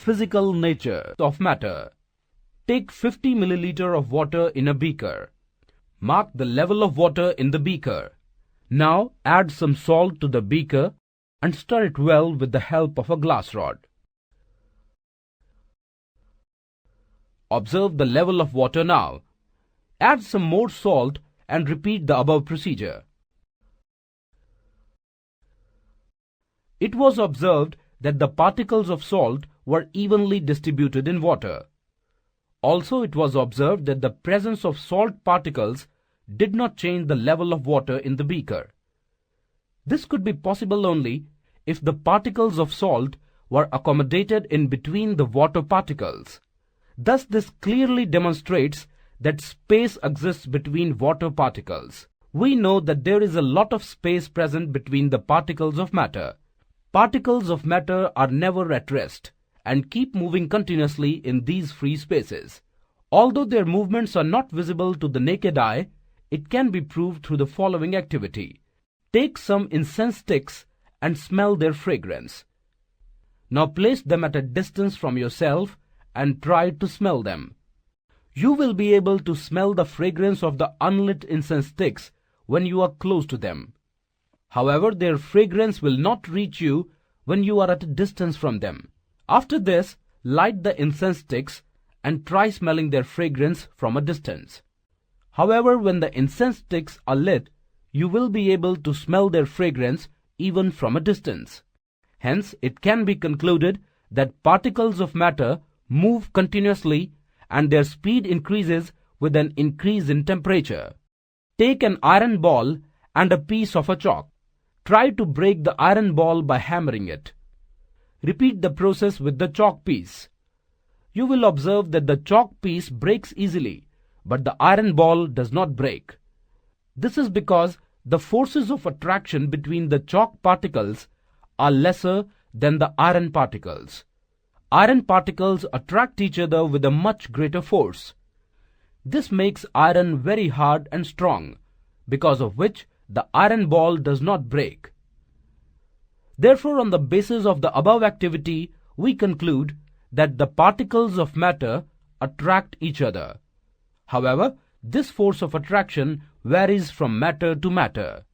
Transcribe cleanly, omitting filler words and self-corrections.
physical nature of matter. Take 50 milliliter of water in a beaker. Mark the level of water in the beaker. Now add some salt to the beaker and stir it well with the help of a glass rod. Observe the level of water now. Add some more salt and repeat the above procedure. It was observed that the particles of salt were evenly distributed in water. Also, it was observed that the presence of salt particles did not change the level of water in the beaker. This could be possible only if the particles of salt were accommodated in between the water particles. Thus, this clearly demonstrates that space exists between water particles. We know that there is a lot of space present between the particles of matter. Particles of matter are never at rest and keep moving continuously in these free spaces. Although their movements are not visible to the naked eye, it can be proved through the following activity. Take some incense sticks and smell their fragrance. Now place them at a distance from yourself and try to smell them. You will be able to smell the fragrance of the unlit incense sticks when you are close to them. However, their fragrance will not reach you when you are at a distance from them. After this, light the incense sticks and try smelling their fragrance from a distance. However, when the incense sticks are lit, you will be able to smell their fragrance even from a distance. Hence, it can be concluded that particles of matter move continuously and their speed increases with an increase in temperature. Take an iron ball and a piece of a chalk. Try to break the iron ball by hammering it. Repeat the process with the chalk piece. You will observe that the chalk piece breaks easily, but the iron ball does not break. This is because the forces of attraction between the chalk particles are lesser than the iron particles. Iron particles attract each other with a much greater force. This makes iron very hard and strong, because of which the iron ball does not break. Therefore, on the basis of the above activity, we conclude that the particles of matter attract each other. However, this force of attraction varies from matter to matter.